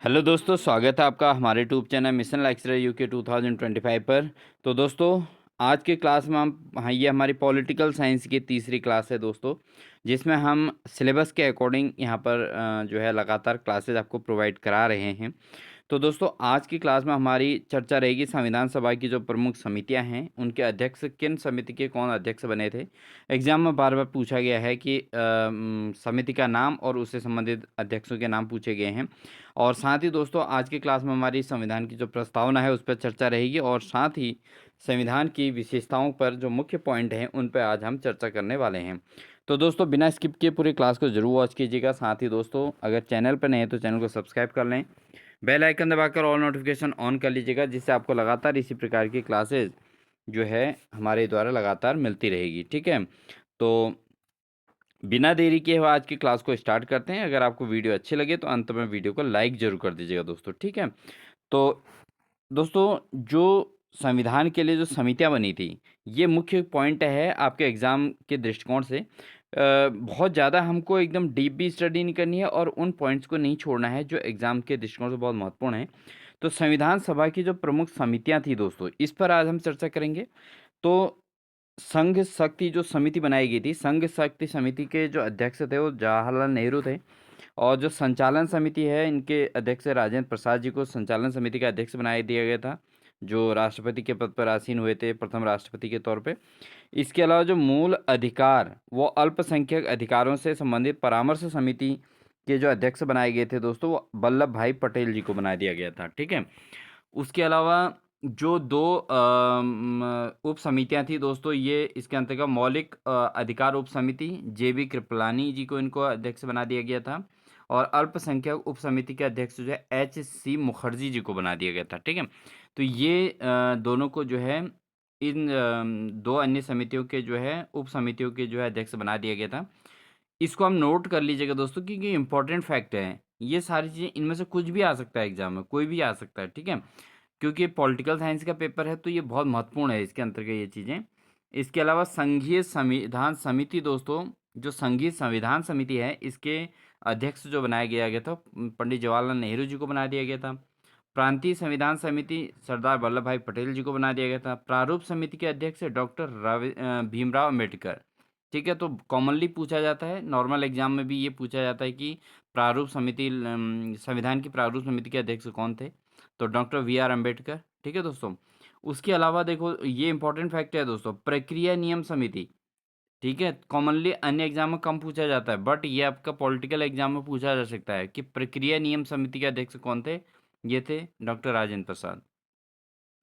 Hello दोस्तों, स्वागत है आपका हमारे YouTube channel mission lecturer UK 2025 पर। तो दोस्तों, आज के क्लास में हम ये हमारी पॉलिटिकल साइंस की तीसरी क्लास है दोस्तों, जिसमें हम सिलेबस के अकॉर्डिंग यहाँ पर जो है लगातार क्लासेस आपको प्रोवाइड करा रहे हैं। तो दोस्तों, आज की क्लास में हमारी चर्चा रहेगी संविधान सभा की जो प्रमुख समितियां हैं उनके अध्यक्ष, किन समिति के कौन अध्यक्ष बने थे। एग्जाम में बार बार पूछा गया है कि समिति का नाम और उससे संबंधित अध्यक्षों के नाम पूछे गए हैं। और साथ ही दोस्तों, आज की क्लास में हमारी संविधान की जो प्रस्तावना है उस पर चर्चा रहेगी, और साथ ही संविधान की विशेषताओं पर जो मुख्य पॉइंट हैं उन पर आज हम चर्चा करने वाले हैं। तो दोस्तों, बिना स्किप किए पूरी क्लास को जरूर वॉच कीजिएगा। साथ ही दोस्तों, अगर चैनल पर नए हैं तो चैनल को सब्सक्राइब कर लें, बेल आइकन दबाकर ऑल नोटिफिकेशन ऑन कर लीजिएगा, जिससे आपको लगातार इसी प्रकार की क्लासेज जो है हमारे द्वारा लगातार मिलती रहेगी। ठीक है, तो बिना देरी किए हुए आज की क्लास को स्टार्ट करते हैं। अगर आपको वीडियो अच्छी लगे तो अंत में वीडियो को लाइक जरूर कर दीजिएगा दोस्तों। ठीक है, तो दोस्तों, जो संविधान के लिए जो समितियां बनी थी, ये मुख्य पॉइंट है आपके एग्ज़ाम के दृष्टिकोण से। बहुत ज़्यादा हमको एकदम डीप भी स्टडी नहीं करनी है और उन पॉइंट्स को नहीं छोड़ना है जो एग्ज़ाम के दृष्टिकोण से बहुत महत्वपूर्ण है। तो संविधान सभा की जो प्रमुख समितियां थी दोस्तों, इस पर आज हम चर्चा करेंगे। तो संघ शक्ति जो समिति बनाई गई थी, संघ शक्ति समिति के जो अध्यक्ष थे वो जवाहरलाल नेहरू थे। और जो संचालन समिति है, इनके अध्यक्ष राजेंद्र प्रसाद जी को संचालन समिति का अध्यक्ष बनाया दिया गया था, जो राष्ट्रपति के पद पर आसीन हुए थे प्रथम राष्ट्रपति के तौर पे। इसके अलावा जो मूल अधिकार वो अल्पसंख्यक अधिकारों से संबंधित परामर्श समिति के जो अध्यक्ष बनाए गए थे दोस्तों, वो वल्लभ भाई पटेल जी को बना दिया गया था। ठीक है, उसके अलावा जो दो उप समितियां थी दोस्तों, ये इसके अंतर्गत मौलिक अधिकार उप समिति जेबी कृपलानी जी को इनको अध्यक्ष बना दिया गया था, और अल्पसंख्यक उप समिति के अध्यक्ष जो है H.C. मुखर्जी जी को बना दिया गया था। ठीक है, तो ये दोनों को जो है इन दो अन्य समितियों के जो है उप समितियों के जो है अध्यक्ष बना दिया गया था। इसको हम नोट कर लीजिएगा दोस्तों, क्योंकि इंपॉर्टेंट फैक्ट है। ये सारी चीज़ें, इनमें से कुछ भी आ सकता है एग्जाम में, कोई भी आ सकता है। ठीक है, क्योंकि पॉलिटिकल साइंस का पेपर है तो ये बहुत महत्वपूर्ण है इसके अंतर्गत ये चीज़ें। इसके अलावा संघीय संविधान समिति दोस्तों, जो संघीय संविधान समिति है, इसके अध्यक्ष जो बनाया गया था पंडित जवाहरलाल नेहरू जी को बना दिया गया था। प्रांतीय संविधान समिति सरदार वल्लभ भाई पटेल जी को बना दिया गया था। प्रारूप समिति के अध्यक्ष डॉक्टर भीमराव अम्बेडकर। ठीक है, तो कॉमनली पूछा जाता है, नॉर्मल एग्जाम में भी ये पूछा जाता है कि प्रारूप समिति संविधान की प्रारूप समिति के अध्यक्ष कौन थे, तो डॉक्टर वी आर अम्बेडकर। ठीक है दोस्तों, उसके अलावा देखो, ये इंपॉर्टेंट फैक्ट है दोस्तों, प्रक्रिया नियम समिति। ठीक है, कॉमनली अन्य एग्जाम में कम पूछा जाता है, बट ये आपका पॉलिटिकल एग्जाम में पूछा जा सकता है कि प्रक्रिया नियम समिति के अध्यक्ष कौन थे। ये थे डॉक्टर राजेंद्र प्रसाद।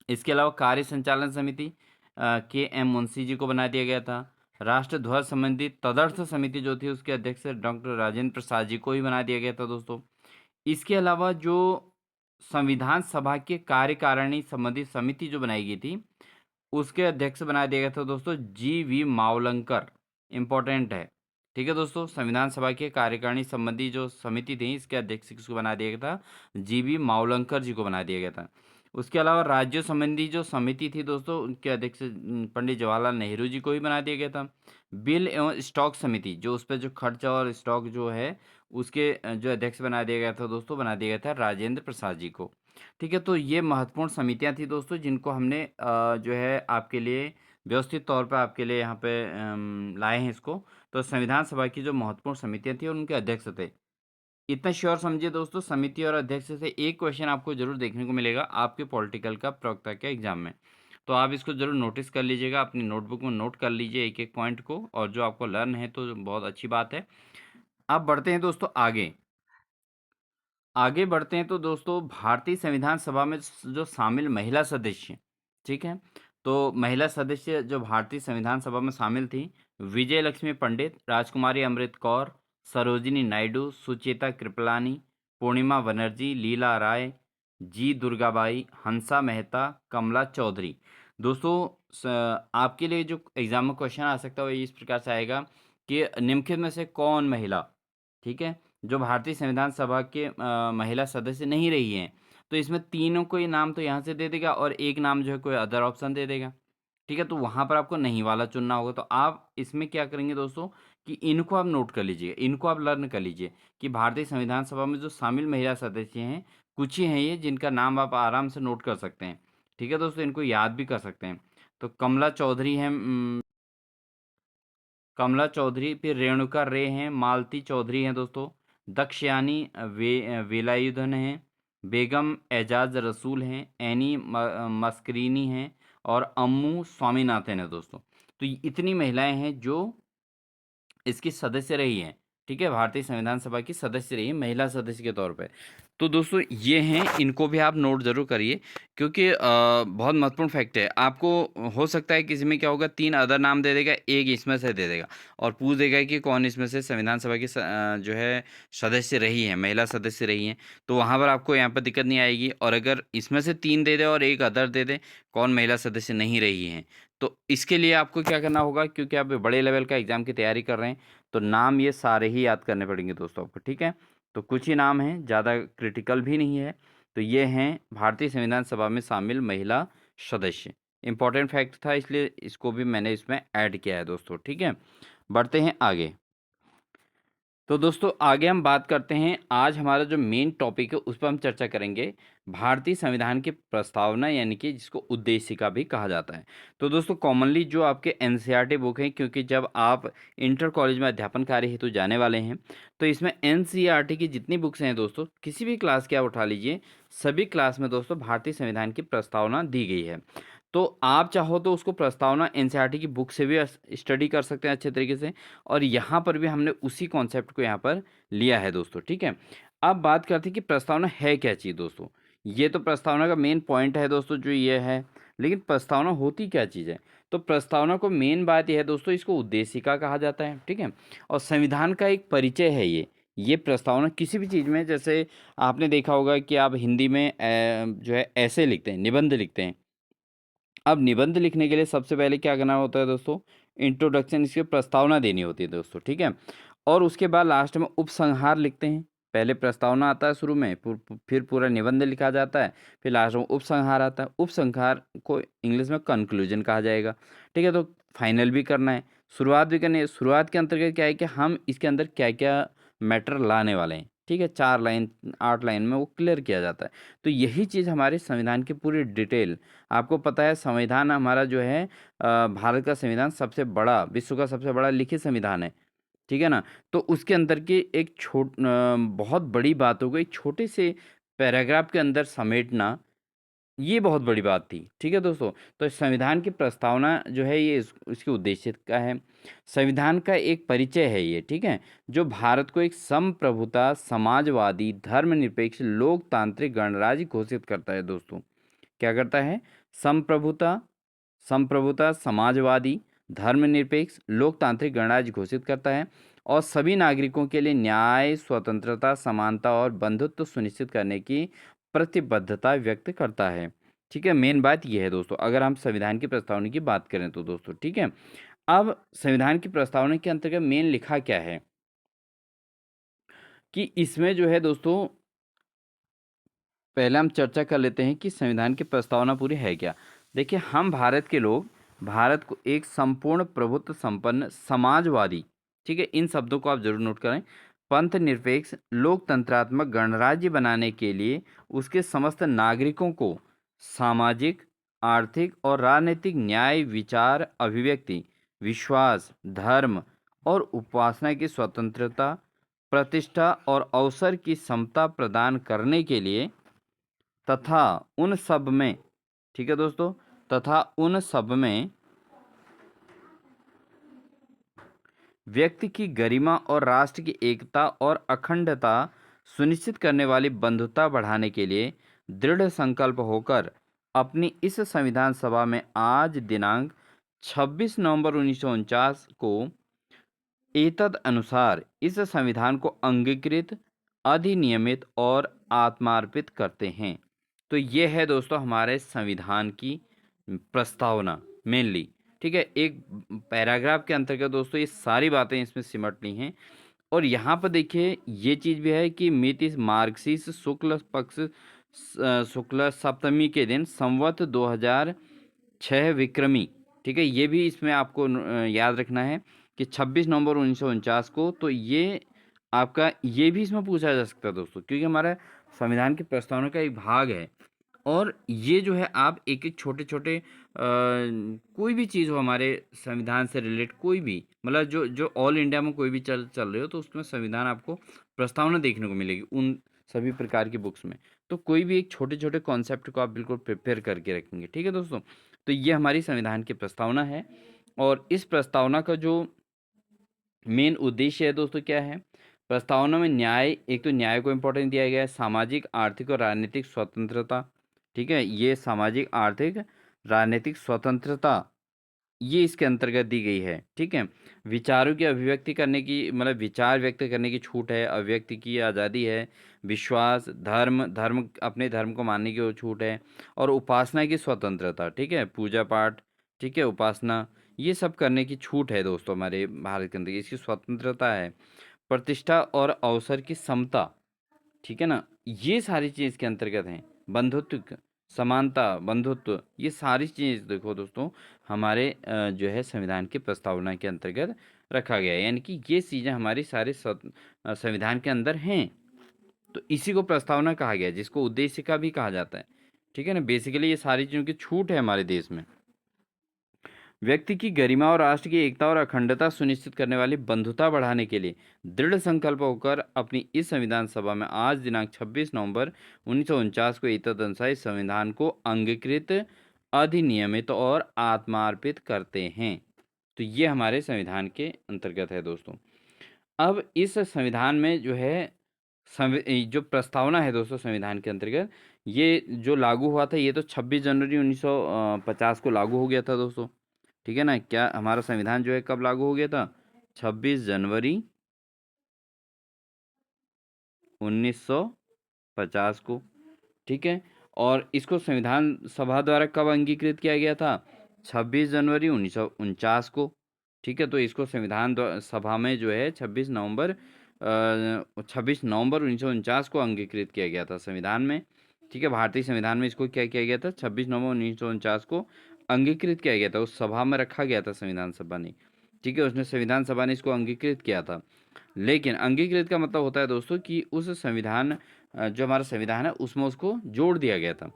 इसके अलावा कार्य संचालन समिति के एम मुंशी जी को बना दिया गया था। राष्ट्र ध्वज संबंधी तदर्थ समिति जो थी, उसके अध्यक्ष डॉक्टर राजेंद्र प्रसाद जी को ही बना दिया गया था दोस्तों। इसके अलावा जो संविधान सभा के कार्यकारिणी संबंधी समिति जो बनाई गई थी, उसके अध्यक्ष बना दिया गया था दोस्तों जी.वी. मावलंकर। इम्पोर्टेंट है। ठीक है दोस्तों, संविधान सभा के कार्यकारिणी संबंधी जो समिति थी, इसके अध्यक्ष किसको बना दिया गया था, जी.वी. मावलंकर जी को बना दिया गया था। उसके अलावा राज्यों संबंधी जो समिति थी दोस्तों, उनके अध्यक्ष पंडित जवाहरलाल नेहरू जी को ही बना दिया गया था। बिल एवं स्टॉक समिति, जो उस पर जो खर्च और स्टॉक जो है, उसके जो अध्यक्ष बना दिया गया था दोस्तों, बना दिया गया था राजेंद्र प्रसाद जी को। ठीक है, तो ये महत्वपूर्ण समितियां थी दोस्तों, जिनको हमने जो है आपके लिए व्यवस्थित तौर पर आपके लिए यहाँ पे लाए हैं इसको। तो संविधान सभा की जो महत्वपूर्ण समितियां थी और उनके अध्यक्ष थे, इतना श्योर समझिए दोस्तों, समिति और अध्यक्ष से एक क्वेश्चन आपको जरूर देखने को मिलेगा आपके पॉलिटिकल का प्रवक्ता के एग्जाम में। तो आप इसको जरूर नोटिस कर लीजिएगा, अपनी नोटबुक में नोट कर लीजिए एक एक पॉइंट को, और जो आपको लर्न है तो बहुत अच्छी बात है। अब बढ़ते हैं दोस्तों आगे। आगे बढ़ते हैं तो दोस्तों, भारतीय संविधान सभा में जो शामिल महिला सदस्य, ठीक है, तो महिला सदस्य जो भारतीय संविधान सभा में शामिल थी, विजय लक्ष्मी पंडित, राजकुमारी अमृत कौर, सरोजिनी नायडू, सुचेता कृपलानी, पूर्णिमा बनर्जी, लीला राय, जी दुर्गाबाई, हंसा मेहता, कमला चौधरी। दोस्तों, आपके लिए जो एग्जाम में क्वेश्चन आ सकता है वो इस प्रकार से आएगा कि निम्नलिखित में से कौन महिला, ठीक है, जो भारतीय संविधान सभा के महिला सदस्य नहीं रही हैं, तो इसमें तीनों को ही नाम तो यहाँ से दे देगा और एक नाम जो है कोई अदर ऑप्शन दे देगा। ठीक है, तो वहाँ पर आपको नहीं वाला चुनना होगा। तो आप इसमें क्या करेंगे दोस्तों, कि इनको आप नोट कर लीजिए, इनको आप लर्न कर लीजिए कि भारतीय संविधान सभा में जो शामिल महिला सदस्य हैं, कुछ ही हैं ये जिनका नाम आप आराम से नोट कर सकते हैं। ठीक है दोस्तों, इनको याद भी कर सकते हैं। तो कमला चौधरी हैं, कमला चौधरी, फिर रेणुका रे हैं, मालती चौधरी हैं दोस्तों, दक्षयानी वेलायुधन हैं, बेगम एजाज रसूल हैं, एनी मस्करीनी हैं और अम्मू स्वामीनाथन है दोस्तों। तो इतनी महिलाएं हैं जो इसकी सदस्य रही हैं। ठीक है, भारतीय संविधान सभा की सदस्य रही है महिला सदस्य के तौर पे। तो दोस्तों ये हैं, इनको भी आप नोट जरूर करिए, क्योंकि बहुत महत्वपूर्ण फैक्ट है। आपको हो सकता है किसी में क्या होगा, 3 अदर नाम दे देगा, एक इसमें से दे देगा और पूछ देगा कि कौन इसमें से संविधान सभा की जो है सदस्य रही है, महिला सदस्य रही हैं। तो वहाँ पर आपको यहाँ पर दिक्कत नहीं आएगी। और अगर इसमें से 3 दे दे और एक अदर दे दे, कौन महिला सदस्य नहीं रही है, तो इसके लिए आपको क्या करना होगा, क्योंकि आप बड़े लेवल का एग्जाम की तैयारी कर रहे हैं, तो नाम ये सारे ही याद करने पड़ेंगे दोस्तों आपको। ठीक है, तो कुछ ही नाम हैं, ज़्यादा क्रिटिकल भी नहीं है। तो ये हैं भारतीय संविधान सभा में शामिल महिला सदस्य। इंपॉर्टेंट फैक्ट था, इसलिए इसको भी मैंने इसमें ऐड किया है दोस्तों। ठीक है, बढ़ते हैं आगे। तो दोस्तों आगे हम बात करते हैं, आज हमारा जो मेन टॉपिक है उस पर हम चर्चा करेंगे, भारतीय संविधान की प्रस्तावना, यानी कि जिसको उद्देशिका भी कहा जाता है। तो दोस्तों कॉमनली जो आपके एनसीईआरटी बुक है, क्योंकि जब आप इंटर कॉलेज में अध्यापन कार्य हेतु जाने वाले हैं, तो इसमें एनसीईआरटी की जितनी बुक्स हैं दोस्तों, किसी भी क्लास की आप उठा लीजिए, सभी क्लास में दोस्तों भारतीय संविधान की प्रस्तावना दी गई है। तो आप चाहो तो उसको प्रस्तावना एनसीईआरटी की बुक से भी स्टडी कर सकते हैं अच्छे तरीके से, और यहाँ पर भी हमने उसी कॉन्सेप्ट को यहाँ पर लिया है दोस्तों। ठीक है, अब बात करते हैं कि प्रस्तावना है क्या चीज़ दोस्तों। ये तो प्रस्तावना का मेन पॉइंट है दोस्तों जो ये है, लेकिन प्रस्तावना होती क्या चीज़ है। तो प्रस्तावना को मेन बात यह है दोस्तों, इसको उद्देशिका कहा जाता है। ठीक है, और संविधान का एक परिचय है ये प्रस्तावना किसी भी चीज़ में, जैसे आपने देखा होगा कि आप हिंदी में जो है ऐसे लिखते हैं, निबंध लिखते हैं। अब निबंध लिखने के लिए सबसे पहले क्या करना होता है दोस्तों, इंट्रोडक्शन, इसकी प्रस्तावना देनी होती है दोस्तों। ठीक है, और उसके बाद लास्ट में उपसंहार लिखते हैं। पहले प्रस्तावना आता है शुरू में, फिर पूरा निबंध लिखा जाता है, फिर लास्ट में उपसंहार आता है। उपसंहार को इंग्लिश में कंक्लूजन कहा जाएगा। ठीक है, तो फाइनल भी करना है, शुरुआत भी करनी है। शुरुआत के अंतर्गत क्या है कि हम इसके अंदर क्या क्या मैटर लाने वाले हैं। ठीक है, 4 लाइन 8 लाइन में वो क्लियर किया जाता है। तो यही चीज़ हमारे संविधान की पूरी डिटेल, आपको पता है संविधान हमारा जो है भारत का संविधान सबसे बड़ा, विश्व का सबसे बड़ा लिखित संविधान है। ठीक है ना, तो उसके अंदर की एक बहुत बड़ी बातों को एक छोटे से पैराग्राफ के अंदर समेटना, ये बहुत बड़ी बात थी। ठीक है दोस्तों, तो इस संविधान की प्रस्तावना जो है ये इसके उद्देश्य का है। संविधान का एक परिचय है ये। ठीक है, जो भारत को एक संप्रभुता, समाजवादी, धर्मनिरपेक्ष, लोकतांत्रिक गणराज्य घोषित करता है दोस्तों। क्या करता है, संप्रभुता, समाजवादी, धर्मनिरपेक्ष, लोकतांत्रिक गणराज्य घोषित करता है, और सभी नागरिकों के लिए न्याय, स्वतंत्रता, समानता और बंधुत्व सुनिश्चित करने की प्रतिबद्धता व्यक्त करता है। ठीक है, मेन बात यह है दोस्तों, अगर हम संविधान की प्रस्तावना की बात करें तो दोस्तों। ठीक है, अब संविधान की प्रस्तावना के अंतर्गत मेन लिखा क्या है कि इसमें जो है दोस्तों, पहले हम चर्चा कर लेते हैं कि संविधान की प्रस्तावना पूरी है क्या। देखिए, हम भारत के लोग भारत को एक संपूर्ण प्रभुत्व संपन्न समाजवादी, ठीक है, इन शब्दों को आप जरूर नोट करें, पंथ निरपेक्ष लोकतंत्रात्मक गणराज्य बनाने के लिए उसके समस्त नागरिकों को सामाजिक, आर्थिक और राजनीतिक न्याय, विचार, अभिव्यक्ति, विश्वास, धर्म और उपासना की स्वतंत्रता, प्रतिष्ठा और अवसर की समता प्रदान करने के लिए तथा उन सब में, ठीक है दोस्तों, तथा उन सब में व्यक्ति की गरिमा और राष्ट्र की एकता और अखंडता सुनिश्चित करने वाली बंधुता बढ़ाने के लिए दृढ़ संकल्प होकर अपनी इस संविधान सभा में आज दिनांक 26 नवंबर 1949 को एतद अनुसार इस संविधान को अंगीकृत, अधिनियमित और आत्मार्पित करते हैं। तो ये है दोस्तों हमारे संविधान की प्रस्तावना मेनली। ठीक है, एक पैराग्राफ के अंतर्गत दोस्तों ये सारी बातें इसमें सिमट ली हैं। और यहाँ पर देखिए ये चीज़ भी है कि मिति मार्गशीर्ष शुक्ल पक्ष शुक्ल सप्तमी के दिन संवत 2006 विक्रमी। ठीक है, ये भी इसमें आपको याद रखना है कि 26 नवंबर 1949 को, तो ये आपका ये भी इसमें पूछा जा सकता है दोस्तों, क्योंकि हमारा संविधान की प्रस्तावना का एक भाग है। और ये जो है आप एक-एक छोटे-छोटे कोई भी चीज़ हो हमारे संविधान से रिलेट कोई भी, मतलब जो जो ऑल इंडिया में कोई भी चल चल रही हो, तो उसमें संविधान आपको प्रस्तावना देखने को मिलेगी उन सभी प्रकार की बुक्स में। तो कोई भी एक छोटे-छोटे कॉन्सेप्ट को आप बिल्कुल प्रिपेयर करके रखेंगे, ठीक है दोस्तों? तो ये हमारी संविधान की प्रस्तावना है, और इस प्रस्तावना का जो मेन उद्देश्य है दोस्तों क्या है? प्रस्तावना में न्याय, एक तो न्याय को इम्पोर्टेंस दिया गया है, सामाजिक, आर्थिक और राजनीतिक स्वतंत्रता, ठीक है? ये सामाजिक, आर्थिक, राजनीतिक स्वतंत्रता, ये इसके अंतर्गत दी गई है, ठीक है? विचारों की अभिव्यक्ति करने की, मतलब विचार व्यक्त करने की छूट है, अभिव्यक्ति की आज़ादी है, विश्वास, धर्म धर्म अपने धर्म को मानने की वो छूट है, और उपासना की स्वतंत्रता, ठीक है? पूजा पाठ, ठीक है? उपासना, ये सब करने की छूट है दोस्तों हमारे भारत के अंदर, इसकी स्वतंत्रता है। प्रतिष्ठा और अवसर की समता, ठीक है ना? ये सारी चीज़ इसके अंतर्गत हैं। बंधुत्व, समानता, बंधुत्व, ये सारी चीज़ देखो दोस्तों हमारे जो है संविधान की प्रस्तावना के अंतर्गत रखा गया है। यानी कि ये चीज़ें हमारी सारे संविधान के अंदर हैं। तो इसी को प्रस्तावना कहा गया है, जिसको उद्देश्य का भी कहा जाता है। ठीक है ना? बेसिकली ये सारी चीज़ों की छूट है हमारे देश में। व्यक्ति की गरिमा और राष्ट्र की एकता और अखंडता सुनिश्चित करने वाली बंधुता बढ़ाने के लिए दृढ़ संकल्प होकर अपनी इस संविधान सभा में आज दिनांक 26 नवंबर 1949 को तदनुसार इस संविधान को अंगीकृत, अधिनियमित और आत्मार्पित करते हैं। तो ये हमारे संविधान के अंतर्गत है दोस्तों। अब इस संविधान में जो है जो प्रस्तावना है दोस्तों संविधान के अंतर्गत, ये जो लागू हुआ था, ये तो 26 जनवरी 1950 को लागू हो गया था दोस्तों। ठीक है ना? क्या हमारा संविधान जो है कब लागू हो गया था? 26 जनवरी 1950 को, ठीक है? और इसको संविधान सभा द्वारा कब अंगीकृत किया गया था? 26 जनवरी 1949 को, ठीक है? तो इसको संविधान सभा में जो है 26 नवंबर 1949 को अंगीकृत किया गया था संविधान में, ठीक है? भारतीय संविधान में इसको क्या किया गया था? 26 नवंबर 1949 को अंगीकृत किया गया था, उस सभा में रखा गया था संविधान सभा ने, ठीक है? उसने संविधान सभा ने इसको अंगीकृत किया था। लेकिन अंगीकृत का मतलब होता है दोस्तों कि उस संविधान जो हमारा संविधान है उसमें उसको जोड़ दिया गया था,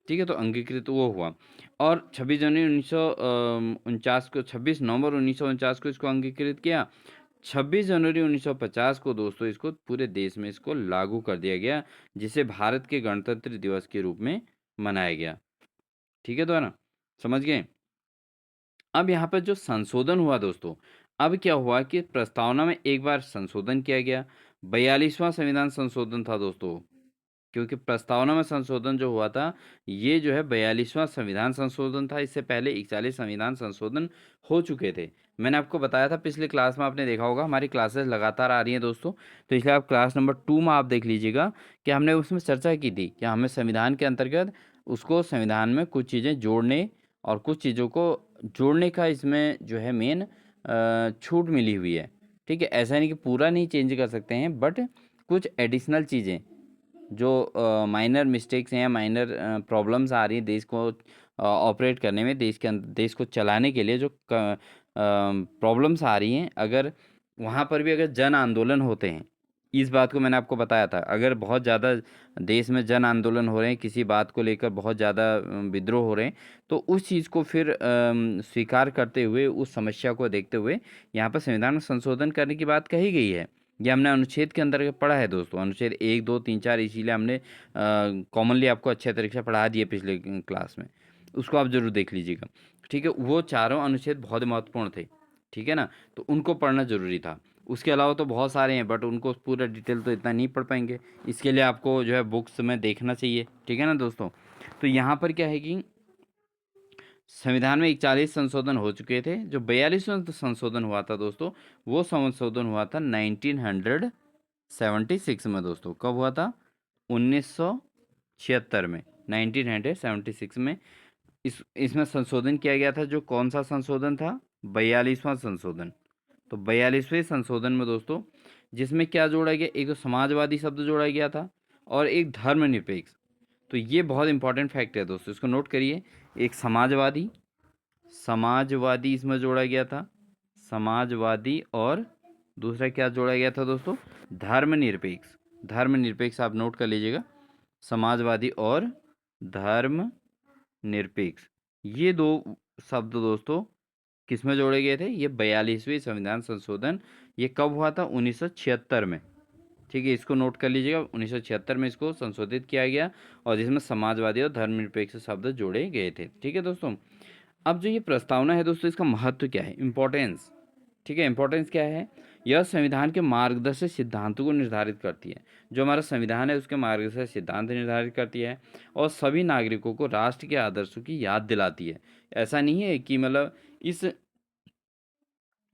ठीक है? तो अंगीकृत वो हुआ, और 26 जनवरी 1949 को, 26 नवंबर 1949 को इसको अंगीकृत किया। 26 जनवरी 1950 को दोस्तों इसको पूरे देश में इसको लागू कर दिया गया, जिसे भारत के गणतंत्र दिवस के रूप में मनाया गया, ठीक है? तो है ना, समझ गए? अब यहाँ पर जो संशोधन हुआ दोस्तों, अब क्या हुआ कि प्रस्तावना में एक बार संशोधन किया गया, 42वां संविधान संशोधन था दोस्तों, क्योंकि प्रस्तावना में संशोधन जो हुआ था, ये जो है 42वां संविधान संशोधन था। इससे पहले 41 संविधान संशोधन हो चुके थे। मैंने आपको बताया था पिछले क्लास में, आपने देखा होगा हमारी क्लासेस लगातार आ रही हैं दोस्तों, तो इसलिए आप क्लास नंबर 2 में आप देख लीजिएगा कि हमने उसमें चर्चा की थी कि हमें संविधान के अंतर्गत उसको संविधान में कुछ चीज़ें जोड़ने और कुछ चीज़ों को जोड़ने का इसमें जो है मेन छूट मिली हुई है, ठीक है? ऐसा नहीं कि पूरा नहीं चेंज कर सकते हैं, बट कुछ एडिशनल चीज़ें जो माइनर मिस्टेक्स हैं या माइनर प्रॉब्लम्स आ रही हैं देश को ऑपरेट करने में, देश के देश को चलाने के लिए जो प्रॉब्लम्स आ रही हैं, अगर वहाँ पर भी अगर जन आंदोलन होते हैं, इस बात को मैंने आपको बताया था, अगर बहुत ज़्यादा देश में जन आंदोलन हो रहे हैं, किसी बात को लेकर बहुत ज़्यादा विद्रोह हो रहे हैं, तो उस चीज़ को फिर स्वीकार करते हुए, उस समस्या को देखते हुए यहाँ पर संविधान में संशोधन करने की बात कही गई है। ये हमने अनुच्छेद के अंदर पढ़ा है दोस्तों, अनुच्छेद 1, 2, 3, 4, इसीलिए हमने कॉमनली आपको अच्छे तरीके से पढ़ा दिए पिछले क्लास में। उसको आप ज़रूर देख लीजिएगा, ठीक है? वो चारों अनुच्छेद बहुत ही महत्वपूर्ण थे, ठीक है ना? तो उनको पढ़ना ज़रूरी था। उसके अलावा तो बहुत सारे हैं, बट उनको पूरा डिटेल तो इतना नहीं पढ़ पाएंगे, इसके लिए आपको जो है बुक्स में देखना चाहिए, ठीक है ना दोस्तों? तो यहाँ पर क्या है कि संविधान में 41 संशोधन हो चुके थे। जो 42वां संशोधन हुआ था दोस्तों, वो संशोधन हुआ था 1976 में दोस्तों। कब हुआ था? 1976 में, 1976 में इसमें संशोधन किया गया था। जो कौन सा संशोधन था? 42वां संशोधन। तो 42वें संशोधन में दोस्तों, जिसमें क्या जोड़ा गया? एक तो समाजवादी शब्द जोड़ा गया था, और एक धर्मनिरपेक्ष। तो ये बहुत इंपॉर्टेंट फैक्ट है दोस्तों, इसको नोट करिए। एक समाजवादी, समाजवादी इसमें जोड़ा गया था, समाजवादी और दूसरा क्या जोड़ा गया था दोस्तों? धर्मनिरपेक्ष। धर्मनिरपेक्ष आप नोट कर लीजिएगा, समाजवादी और धर्मनिरपेक्ष, ये दो शब्द दोस्तों किसमें जोड़े गए थे? ये 42वें संविधान संशोधन, ये कब हुआ था? 1976 में। ठीक है, इसको नोट कर लीजिएगा, 1976 में इसको संशोधित किया गया और जिसमें समाजवादी और धर्मनिरपेक्ष शब्द जोड़े गए थे। ठीक है दोस्तों, अब जो ये प्रस्तावना है दोस्तों, इसका महत्व क्या है, इम्पोर्टेंस। ठीक है, इम्पोर्टेंस क्या है? यह संविधान के मार्गदर्शक सिद्धांतों को निर्धारित करती है। जो हमारा संविधान है उसके मार्गदर्शक सिद्धांत निर्धारित करती है और सभी नागरिकों को राष्ट्र के आदर्शों की याद दिलाती है। ऐसा नहीं है कि मतलब इस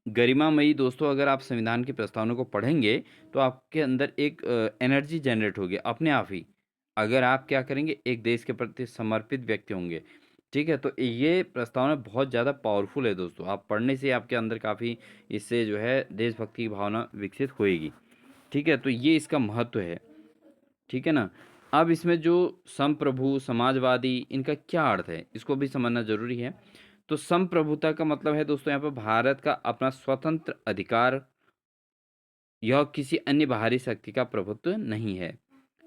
गरिमामयी दोस्तों, अगर आप संविधान की प्रस्तावना को पढ़ेंगे तो आपके अंदर एक एनर्जी जनरेट होगी अपने आप ही, अगर आप क्या करेंगे, एक देश के प्रति समर्पित व्यक्ति होंगे। ठीक है, तो ये प्रस्तावना बहुत ज़्यादा पावरफुल है दोस्तों, आप पढ़ने से आपके अंदर काफ़ी इससे जो है देशभक्ति की भावना विकसित होएगी। ठीक है, तो ये इसका महत्व है। ठीक है ना। अब इसमें जो संप्रभु, समाजवादी, इनका क्या अर्थ है, इसको भी समझना जरूरी है। तो संप्रभुता का मतलब है दोस्तों यहाँ पर भारत का अपना स्वतंत्र अधिकार, यह किसी अन्य बाहरी शक्ति का प्रभुत्व नहीं है।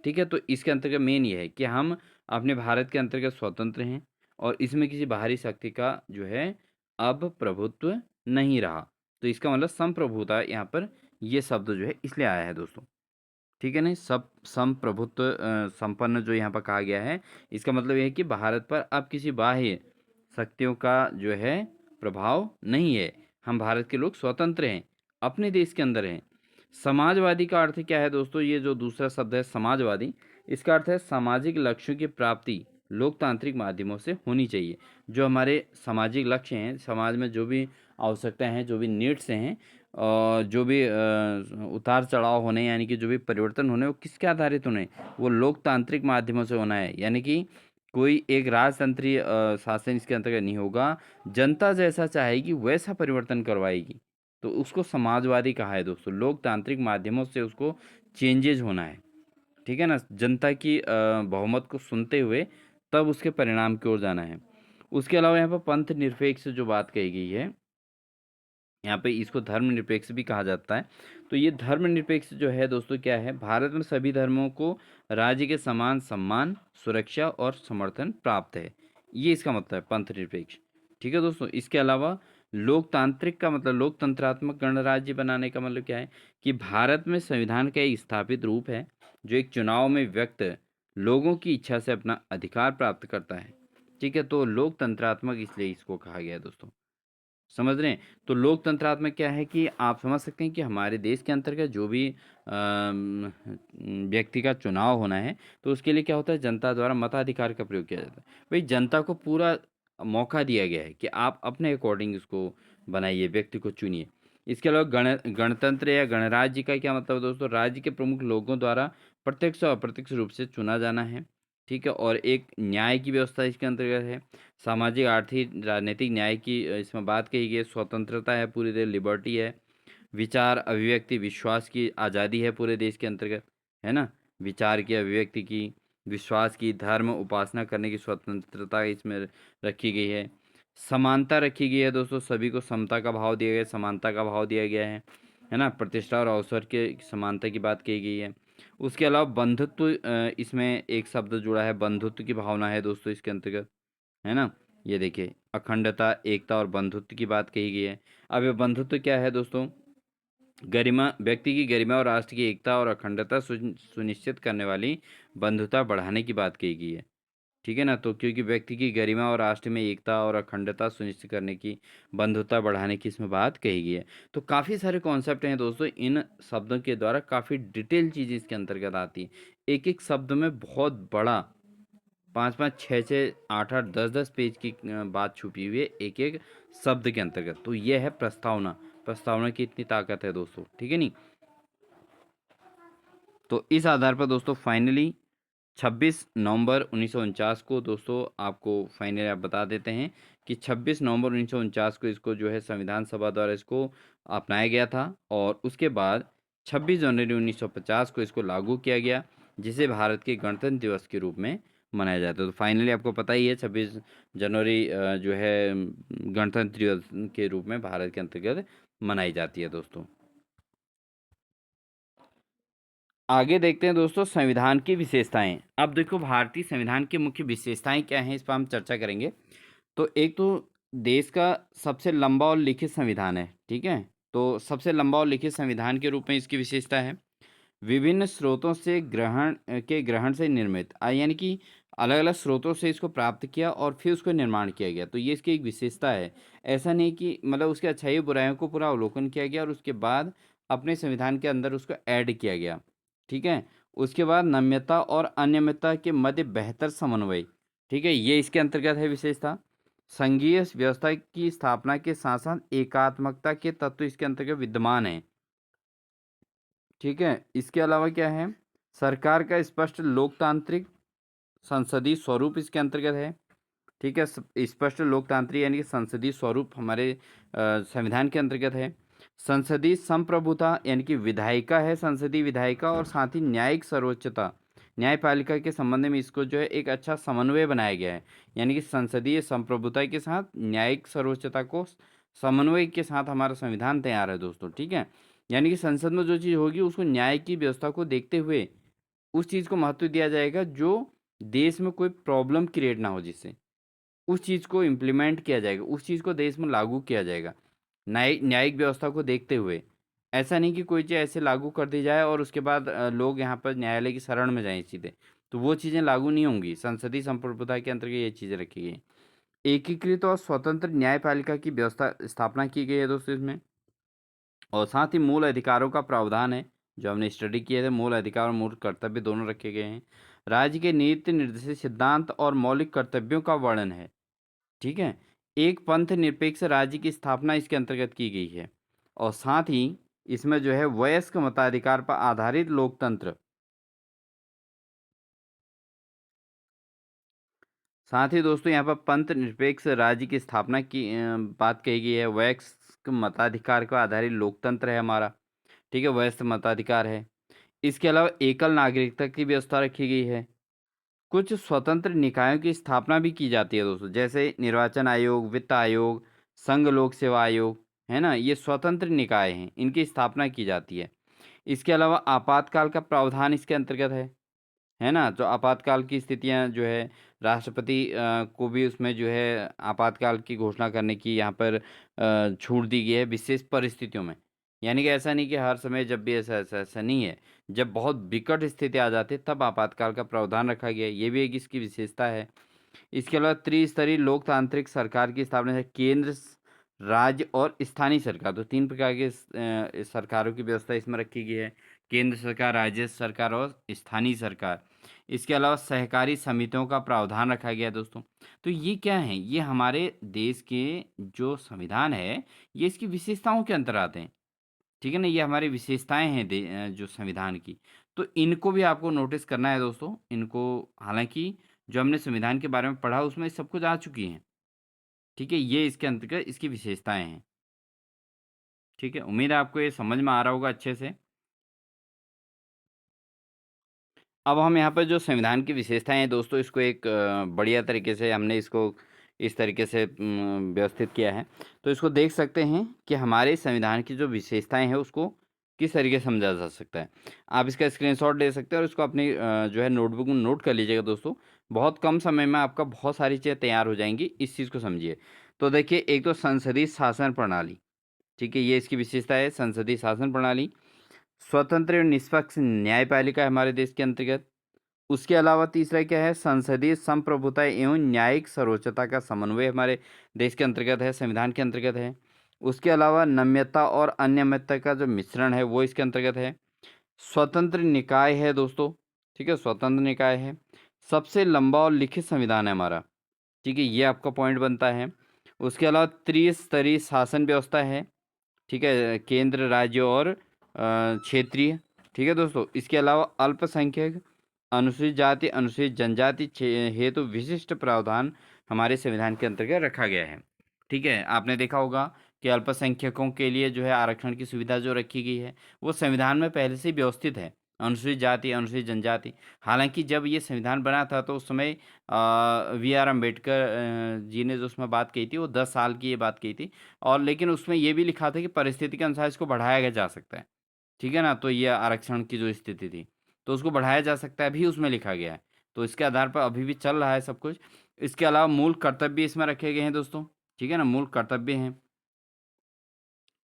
ठीक है, तो इसके अंतर्गत मेन ये है कि हम अपने भारत के अंतर्गत स्वतंत्र हैं और इसमें किसी बाहरी शक्ति का जो है अब प्रभुत्व नहीं रहा। तो इसका मतलब संप्रभुता यहाँ पर ये शब्द जो है इसलिए आया है दोस्तों। ठीक है, नहीं सब संप्रभुत्व संपन्न जो यहाँ पर कहा गया है, इसका मतलब यह है कि भारत पर अब किसी बाह्य शक्तियों का जो है प्रभाव नहीं है। हम भारत के लोग स्वतंत्र हैं, अपने देश के अंदर हैं। समाजवादी का अर्थ क्या है दोस्तों? ये जो दूसरा शब्द है समाजवादी, इसका अर्थ है सामाजिक लक्ष्यों की प्राप्ति लोकतांत्रिक माध्यमों से होनी चाहिए। जो हमारे सामाजिक लक्ष्य हैं, समाज में जो भी आवश्यकताएं हैं, जो भी नीड्स हैं और जो भी उतार चढ़ाव होने, यानी कि जो भी परिवर्तन होने, वो किसके आधारित होने? वो लोकतांत्रिक माध्यमों से होना है। यानी कि कोई एक राजतंत्रीय शासन इसके अंतर्गत नहीं होगा। जनता जैसा चाहेगी वैसा परिवर्तन करवाएगी, तो उसको समाजवादी कहा है दोस्तों। लोकतांत्रिक माध्यमों से उसको चेंजेज होना है। ठीक है ना, जनता की बहुमत को सुनते हुए तब उसके परिणाम की ओर जाना है। उसके अलावा यहाँ पर पंथ निरपेक्ष जो बात कही गई है, यहाँ पे इसको धर्मनिरपेक्ष भी कहा जाता है। तो ये धर्मनिरपेक्ष जो है दोस्तों क्या है? भारत में सभी धर्मों को राज्य के समान सम्मान, सुरक्षा और समर्थन प्राप्त है, ये इसका मतलब है पंथ निरपेक्ष। ठीक है दोस्तों, इसके अलावा लोकतांत्रिक का मतलब लोकतंत्रात्मक गणराज्य बनाने का मतलब क्या है? कि भारत में संविधान का एक स्थापित रूप है जो एक चुनाव में व्यक्त लोगों की इच्छा से अपना अधिकार प्राप्त करता है। ठीक है, तो लोकतंत्रात्मक इसलिए इसको कहा गया है दोस्तों, समझ रहे हैं? तो लोकतंत्रात्मक क्या है कि आप समझ सकते हैं कि हमारे देश के अंतर्गत जो भी व्यक्ति का चुनाव होना है, तो उसके लिए क्या होता है? जनता द्वारा मताधिकार का प्रयोग किया जाता है। भाई जनता को पूरा मौका दिया गया है कि आप अपने अकॉर्डिंग इसको बनाइए, व्यक्ति को चुनिए। इसके अलावा गणतंत्र या गणराज्य का क्या मतलब है दोस्तों? राज्य के प्रमुख लोगों द्वारा प्रत्यक्ष और अप्रत्यक्ष रूप से चुना जाना है। ठीक है, और एक न्याय की व्यवस्था इसके अंतर्गत है। सामाजिक, आर्थिक, राजनीतिक न्याय की इसमें बात कही गई है। स्वतंत्रता है, पूरी देर लिबर्टी है। विचार, अभिव्यक्ति, विश्वास की आज़ादी है पूरे देश के अंतर्गत, है ना। विचार की, अभिव्यक्ति की, विश्वास की, धर्म उपासना करने की स्वतंत्रता इसमें रखी गई है। समानता रखी गई है दोस्तों, सभी को समता का भाव दिया गया है, समानता का भाव दिया गया है ना। प्रतिष्ठा और अवसर के समानता की बात कही गई है। उसके अलावा बंधुत्व, इसमें एक शब्द जुड़ा है, बंधुत्व की भावना है दोस्तों इसके अंतर्गत, है ना। ये देखिए, अखंडता, एकता और बंधुत्व की बात कही गई है। अब ये बंधुत्व क्या है दोस्तों? गरिमा, व्यक्ति की गरिमा और राष्ट्र की एकता और अखंडता सुनिश्चित करने वाली बंधुता बढ़ाने की बात कही गई है। ठीक है ना, तो क्योंकि व्यक्ति की गरिमा और राष्ट्र में एकता और अखंडता सुनिश्चित करने की, बंधुता बढ़ाने की इसमें बात कही गई है। तो काफ़ी सारे कॉन्सेप्ट हैं दोस्तों, इन शब्दों के द्वारा काफ़ी डिटेल चीज़ें इसके अंतर्गत आती है। एक एक शब्द में बहुत बड़ा 5-5, 6-6, 8-8, 10-10 पेज की बात छुपी हुई है एक एक शब्द के अंतर्गत। तो ये है प्रस्तावना। प्रस्तावना की इतनी ताकत है दोस्तों, ठीक है नहीं। तो इस आधार पर दोस्तों फाइनली 26 नवंबर 1949 को दोस्तों आपको फाइनली आप बता देते हैं कि 26 नवंबर 1949 को इसको जो है संविधान सभा द्वारा इसको अपनाया गया था और उसके बाद 26 जनवरी 1950 को इसको लागू किया गया, जिसे भारत के गणतंत्र दिवस के रूप में मनाया जाता है। तो फाइनली आपको पता ही है 26 जनवरी जो है गणतंत्र दिवस के रूप में भारत के अंतर्गत मनाई जाती है दोस्तों। आगे देखते हैं दोस्तों संविधान की विशेषताएं। अब देखो भारतीय संविधान की मुख्य विशेषताएं क्या हैं, इस पर हम चर्चा करेंगे। तो एक तो देश का सबसे लंबा और लिखित संविधान है, ठीक है। तो सबसे लंबा और लिखित संविधान के रूप में इसकी विशेषता है विभिन्न स्रोतों से ग्रहण से निर्मित, यानी कि अलग अलग स्रोतों से इसको प्राप्त किया और फिर उसको निर्माण किया गया। तो ये इसकी एक विशेषता है। ऐसा नहीं कि मतलब उसके अच्छाई बुराइयों को पूरा अवलोकन किया गया और उसके बाद अपने संविधान के अंदर उसको ऐड किया गया, ठीक है। उसके बाद नम्यता और अनियमितता के मध्य बेहतर समन्वय, ठीक है, ये इसके अंतर्गत है विशेषता। संघीय व्यवस्था की स्थापना के साथ साथ एकात्मकता के तत्व इसके अंतर्गत विद्यमान है, ठीक है। इसके अलावा क्या है, सरकार का स्पष्ट लोकतांत्रिक संसदीय स्वरूप इसके अंतर्गत है, ठीक है। स्पष्ट लोकतांत्रिक यानी कि संसदीय स्वरूप हमारे संविधान के अंतर्गत है। संसदीय संप्रभुता यानी कि विधायिका है, संसदीय विधायिका, और साथ ही न्यायिक सर्वोच्चता, न्यायपालिका के संबंध में इसको जो है एक अच्छा समन्वय बनाया गया है। यानी कि संसदीय संप्रभुता के साथ न्यायिक सर्वोच्चता को समन्वय के साथ हमारा संविधान तैयार है दोस्तों, ठीक है। यानी कि संसद में जो चीज़ होगी उसको न्याय की व्यवस्था को देखते हुए उस चीज़ को महत्व दिया जाएगा जो देश में कोई प्रॉब्लम क्रिएट ना हो, जिससे उस चीज़ को इम्प्लीमेंट किया जाएगा, उस चीज़ को देश में लागू किया जाएगा न्यायिक व्यवस्था को देखते हुए। ऐसा नहीं कि कोई चीज़ ऐसे लागू कर दी जाए और उसके बाद लोग यहाँ पर न्यायालय की शरण में जाएं सीधे, तो वो चीज़ें लागू नहीं होंगी। संसदीय संप्रभुता के अंतर्गत ये चीज़ें रखी गई। एकीकृत और स्वतंत्र न्यायपालिका की व्यवस्था स्थापना की गई है दोस्तों इसमें। और साथ ही मूल अधिकारों का प्रावधान है, जो हमने स्टडी किए थे, मूल अधिकार और मूल कर्तव्य दोनों रखे गए हैं। राज्य के नीति निर्देशित सिद्धांत और मौलिक कर्तव्यों का वर्णन है, ठीक है। एक पंथ निरपेक्ष राज्य की स्थापना इसके अंतर्गत की गई है। और साथ ही इसमें जो है वयस्क मताधिकार पर आधारित लोकतंत्र, साथ ही दोस्तों यहाँ पर पंथ निरपेक्ष राज्य की स्थापना की बात कही गई है। वयस्क मताधिकार पर आधारित लोकतंत्र है हमारा, ठीक है, वयस्क मताधिकार है। इसके अलावा एकल नागरिकता की व्यवस्था रखी गई है। कुछ स्वतंत्र निकायों की स्थापना भी की जाती है दोस्तों, जैसे निर्वाचन आयोग, वित्त आयोग, संघ लोक सेवा आयोग, है ना, ये स्वतंत्र निकाय हैं, इनकी स्थापना की जाती है। इसके अलावा आपातकाल का प्रावधान इसके अंतर्गत है ना। जो आपातकाल की स्थितियां जो है राष्ट्रपति को भी उसमें जो है आपातकाल की घोषणा करने की यहाँ पर छूट दी गई है विशेष परिस्थितियों में। यानी कि ऐसा नहीं कि हर समय जब भी ऐसा नहीं है, जब बहुत विकट स्थिति आ जाती है तब आपातकाल का प्रावधान रखा गया है, ये भी एक इसकी विशेषता है। इसके अलावा त्रिस्तरीय लोकतांत्रिक सरकार की स्थापना है, केंद्र राज्य और स्थानीय सरकार, तो तीन प्रकार के सरकारों की व्यवस्था इसमें रखी गई है, केंद्र सरकार, राज्य सरकार और स्थानीय सरकार। इसके अलावा सहकारी समितियों का प्रावधान रखा गया है दोस्तों। तो ये क्या है, ये हमारे देश के जो संविधान है ये इसकी विशेषताओं के अंतर आते हैं, ठीक है ना। ये हमारी विशेषताएं हैं जो संविधान की। तो इनको भी आपको नोटिस करना है दोस्तों। इनको, हालांकि जो हमने संविधान के बारे में पढ़ा उसमें सब कुछ आ चुकी हैं, ठीक है। ये इसके अंतर्गत इसकी विशेषताएं हैं, ठीक है। उम्मीद है आपको ये समझ में आ रहा होगा अच्छे से। अब हम यहाँ पर जो संविधान की विशेषताएं हैं दोस्तों, इसको एक बढ़िया तरीके से हमने इसको इस तरीके से व्यवस्थित किया है। तो इसको देख सकते हैं कि हमारे संविधान की जो विशेषताएं हैं उसको किस तरीके से समझा जा सकता है। आप इसका स्क्रीनशॉट ले सकते हैं और इसको अपनी जो है नोटबुक में नोट कर लीजिएगा दोस्तों। बहुत कम समय में आपका बहुत सारी चीज़ें तैयार हो जाएंगी, इस चीज़ को समझिए। तो देखिए, एक तो संसदीय शासन प्रणाली, ठीक है, ये इसकी विशेषता है, संसदीय शासन प्रणाली। स्वतंत्र एवं निष्पक्ष न्यायपालिका है हमारे देश के अंतर्गत। उसके अलावा तीसरा क्या है, संसदीय संप्रभुता एवं न्यायिक सर्वोच्चता का समन्वय हमारे देश के अंतर्गत है, संविधान के अंतर्गत है। उसके अलावा नम्यता और अनियमितता का जो मिश्रण है वो इसके अंतर्गत है। स्वतंत्र निकाय है दोस्तों, ठीक है, स्वतंत्र निकाय है। सबसे लंबा और लिखित संविधान है हमारा, ठीक है, ये आपका पॉइंट बनता है। उसके अलावा त्रिस्तरीय शासन व्यवस्था है, ठीक है, केंद्र, राज्य और क्षेत्रीय, ठीक है दोस्तों। इसके अलावा अल्पसंख्यक, अनुसूचित जाति, अनुसूचित जनजाति हेतु विशिष्ट प्रावधान हमारे संविधान के अंतर्गत रखा गया है, ठीक है। आपने देखा होगा कि अल्पसंख्यकों के लिए जो है आरक्षण की सुविधा जो रखी गई है वो संविधान में पहले से ही व्यवस्थित है। अनुसूचित जाति, अनुसूचित जनजाति, हालांकि जब ये संविधान बना था तो उस समय वी आर अम्बेडकर जी ने जो उसमें बात कही थी वो 10 साल की ये बात कही थी। और लेकिन उसमें ये भी लिखा था कि परिस्थिति के अनुसार इसको बढ़ाया जा सकता है, ठीक है ना। तो ये आरक्षण की जो स्थिति थी, तो उसको बढ़ाया जा सकता है, भी उसमें लिखा गया है। तो इसके आधार पर अभी भी चल रहा है सब कुछ। इसके अलावा मूल कर्तव्य इसमें रखे गए हैं दोस्तों, ठीक है ना, मूल कर्तव्य हैं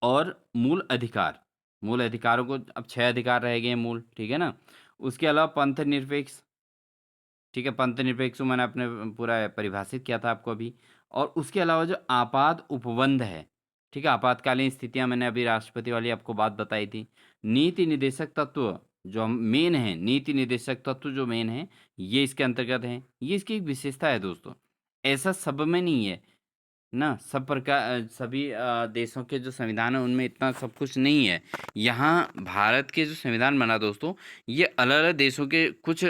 और मूल अधिकार। मूल अधिकारों को अब 6 अधिकार रह गए हैं मूल, ठीक है ना। उसके अलावा पंथ निरपेक्ष, ठीक है, पंथ निरपेक्ष को मैंने अपने पूरा परिभाषित किया था आपको अभी। और उसके अलावा जो आपात उपबंध है, ठीक है, आपातकालीन स्थितियां, मैंने अभी राष्ट्रपति वाली आपको बात बताई थी। नीति निदेशक तत्व जो मेन है, नीति निदेशक तत्व जो मेन है, ये इसके अंतर्गत है। ये इसकी एक विशेषता है दोस्तों, ऐसा सब में नहीं है ना, सब प्रकार सभी देशों के जो संविधान है उनमें इतना सब कुछ नहीं है। यहाँ भारत के जो संविधान बना दोस्तों, ये अलग अलग देशों के, कुछ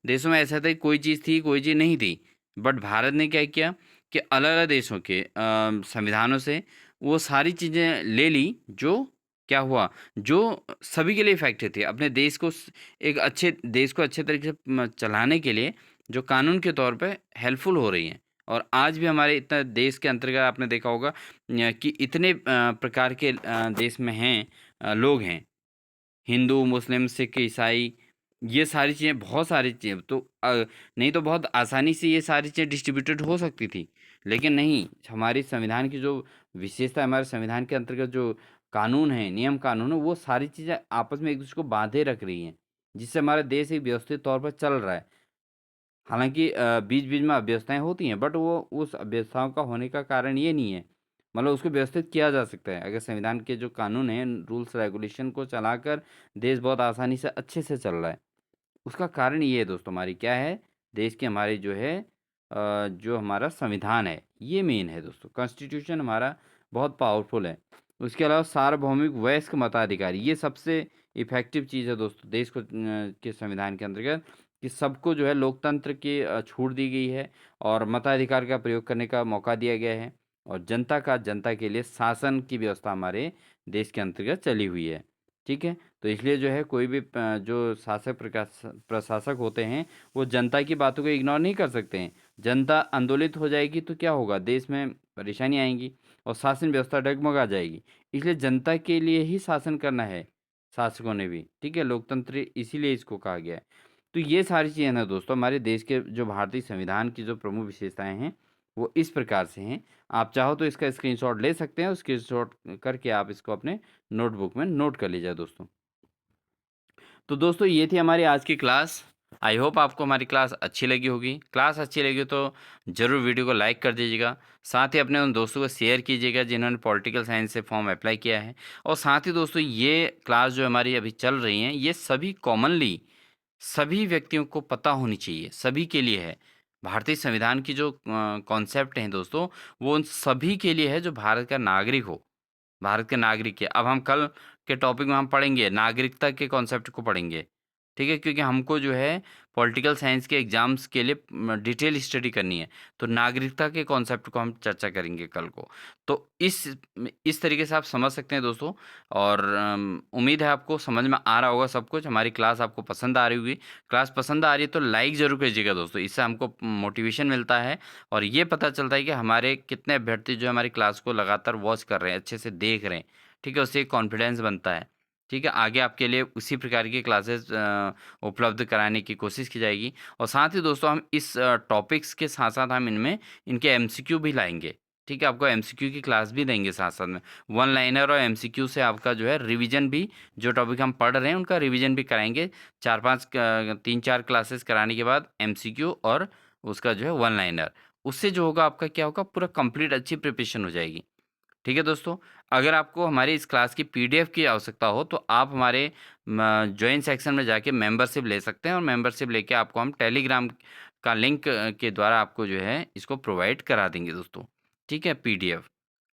देशों में ऐसा था कि कोई चीज़ थी कोई चीज़ नहीं थी, बट भारत ने क्या किया कि अलग अलग देशों के संविधानों से वो सारी चीज़ें ले ली, जो क्या हुआ, जो सभी के लिए इफेक्टिव थे, अपने देश को एक अच्छे देश को अच्छे तरीके से चलाने के लिए, जो कानून के तौर पे हेल्पफुल हो रही हैं। और आज भी हमारे इतना देश के अंतर्गत आपने देखा होगा कि इतने प्रकार के देश में हैं, लोग हैं, हिंदू, मुस्लिम, सिख, ईसाई, ये सारी चीज़ें, बहुत सारी चीज़ें तो नहीं तो बहुत आसानी से ये सारी चीज़ें डिस्ट्रीब्यूटेड हो सकती थी, लेकिन नहीं, हमारी संविधान की जो विशेषता है, हमारे संविधान के अंतर्गत जो कानून है, नियम कानून है, वो सारी चीज़ें आपस में एक दूसरे को बांधे रख रही हैं, जिससे हमारा देश एक व्यवस्थित तौर पर चल रहा है। हालाँकि बीच-बीच में अव्यवस्थाएँ होती हैं, बट वो उस अव्यवस्थाओं का होने का कारण ये नहीं है, मतलब उसको व्यवस्थित किया जा सकता है। अगर संविधान के जो कानून हैं, रूल्स रेगुलेशन को चलाकर देश बहुत आसानी से अच्छे से चल रहा है। उसका कारण ये है दोस्तों, हमारी क्या है, देश की हमारी जो है जो हमारा संविधान है, ये मेन है दोस्तों। कॉन्स्टिट्यूशन हमारा बहुत पावरफुल है। उसके अलावा सार्वभौमिक वयस्क मताधिकार, ये सबसे इफ़ेक्टिव चीज़ है दोस्तों देश को के संविधान के अंतर्गत, कि सबको जो है लोकतंत्र की छूट दी गई है और मताधिकार का प्रयोग करने का मौका दिया गया है। और जनता के लिए शासन की व्यवस्था हमारे देश के अंतर्गत चली हुई है, ठीक है। तो इसलिए जो है कोई भी जो शासक प्रशासक होते हैं, वो जनता की बातों को इग्नोर नहीं कर सकते हैं। जनता आंदोलित हो जाएगी तो क्या होगा, देश में परेशानी आएंगी और शासन व्यवस्था डगमगा जाएगी। इसलिए जनता के लिए ही शासन करना है शासकों ने भी, ठीक है, लोकतंत्र इसीलिए इसको कहा गया है। तो ये सारी चीज़ें ना दोस्तों, हमारे देश के जो भारतीय संविधान की जो प्रमुख विशेषताएं हैं, वो इस प्रकार से हैं। आप चाहो तो इसका स्क्रीनशॉट ले सकते हैं, स्क्रीनशॉट करके आप इसको अपने नोटबुक में नोट कर लीजिए दोस्तों। तो दोस्तों ये थी हमारी आज की क्लास। आई होप आपको हमारी क्लास अच्छी लगी होगी। क्लास अच्छी लगी तो ज़रूर वीडियो को लाइक कर दीजिएगा, साथ ही अपने उन दोस्तों को शेयर कीजिएगा जिन्होंने पॉलिटिकल साइंस से फॉर्म अप्लाई किया है। और साथ ही दोस्तों ये क्लास जो हमारी अभी चल रही हैं, ये सभी कॉमनली सभी व्यक्तियों को पता होनी चाहिए, सभी के लिए है। भारतीय संविधान की जो कॉन्सेप्ट हैं दोस्तों, वो उन सभी के लिए है जो भारत का नागरिक हो, भारत के नागरिक है। अब हम कल के टॉपिक में हम पढ़ेंगे नागरिकता के कॉन्सेप्ट को पढ़ेंगे, ठीक है, क्योंकि हमको जो है पॉलिटिकल साइंस के एग्जाम्स के लिए डिटेल स्टडी करनी है। तो नागरिकता के कॉन्सेप्ट को हम चर्चा करेंगे कल को। तो इस तरीके से आप समझ सकते हैं दोस्तों। और उम्मीद है आपको समझ में आ रहा होगा सब कुछ। हमारी क्लास आपको पसंद आ रही होगी। क्लास पसंद आ रही है तो लाइक ज़रूर कीजिएगा दोस्तों, इससे हमको मोटिवेशन मिलता है और ये पता चलता है कि हमारे कितने अभ्यर्थी जो है हमारी क्लास को लगातार वॉच कर रहे हैं, अच्छे से देख रहे हैं, ठीक है, उससे एक कॉन्फिडेंस बनता है, ठीक है। आगे आपके लिए उसी प्रकार की क्लासेस उपलब्ध कराने की कोशिश की जाएगी। और साथ ही दोस्तों हम इस टॉपिक्स के साथ साथ हम इनमें इनके एमसीक्यू भी लाएंगे, ठीक है, आपको एमसीक्यू की क्लास भी देंगे साथ साथ में। वन लाइनर और एमसीक्यू से आपका जो है रिवीजन भी, जो टॉपिक हम पढ़ रहे हैं उनका रिवीजन भी कराएंगे। 3-4 क्लासेस कराने के बाद एमसीक्यू और उसका जो है वन लाइनर, उससे जो होगा आपका क्या होगा, पूरा कंप्लीट अच्छी प्रिपरेशन हो जाएगी, ठीक है दोस्तों। अगर आपको हमारी इस क्लास की पीडीएफ की आवश्यकता हो तो आप हमारे ज्वाइन सेक्शन में जाके मेंबरशिप ले सकते हैं और मेंबरशिप लेके आपको हम टेलीग्राम का लिंक के द्वारा आपको जो है इसको प्रोवाइड करा देंगे दोस्तों, ठीक है, पीडीएफ।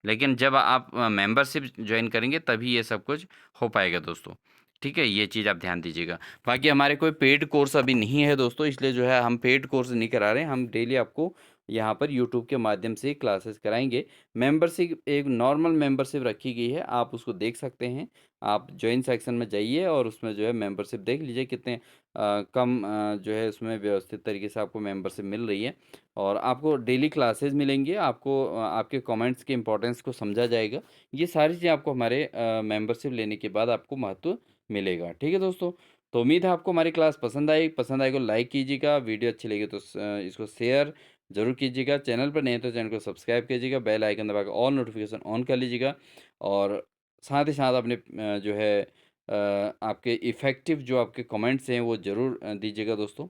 लेकिन जब आप मेंबरशिप ज्वाइन करेंगे तभी ये सब कुछ हो पाएगा दोस्तों, ठीक है, ये चीज़ आप ध्यान दीजिएगा। बाकी हमारे कोई पेड कोर्स अभी नहीं है दोस्तों, इसलिए जो है हम पेड कोर्स नहीं करा रहे हैं। हम डेली आपको यहाँ पर यूट्यूब के माध्यम से क्लासेस कराएंगे। मेंबरशिप एक नॉर्मल मेंबरशिप रखी गई है, आप उसको देख सकते हैं। आप जॉइन सेक्शन में जाइए और उसमें जो है मेंबरशिप देख लीजिए कितने कम जो है उसमें व्यवस्थित तरीके से आपको मेंबरशिप मिल रही है। और आपको डेली क्लासेस मिलेंगे, आपको आपके कमेंट्स के इंपॉर्टेंस को समझा जाएगा। ये सारी चीज़ें आपको हमारे मेंबरशिप लेने के बाद आपको महत्व मिलेगा, ठीक है दोस्तों। तो उम्मीद है आपको हमारी क्लास पसंद आई को लाइक कीजिएगा, वीडियो अच्छी लगी तो इसको शेयर ज़रूर कीजिएगा। चैनल पर नए हैं तो चैनल को सब्सक्राइब कीजिएगा, बेल आइकन दबा के ऑल नोटिफिकेशन ऑन कर लीजिएगा और साथ ही साथ अपने जो है आपके इफ़ेक्टिव जो आपके कमेंट्स हैं वो ज़रूर दीजिएगा दोस्तों।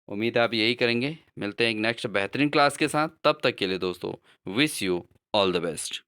उम्मीद है आप यही करेंगे। मिलते हैं एक नेक्स्ट बेहतरीन क्लास के साथ, तब तक के लिए दोस्तों wish you all the best.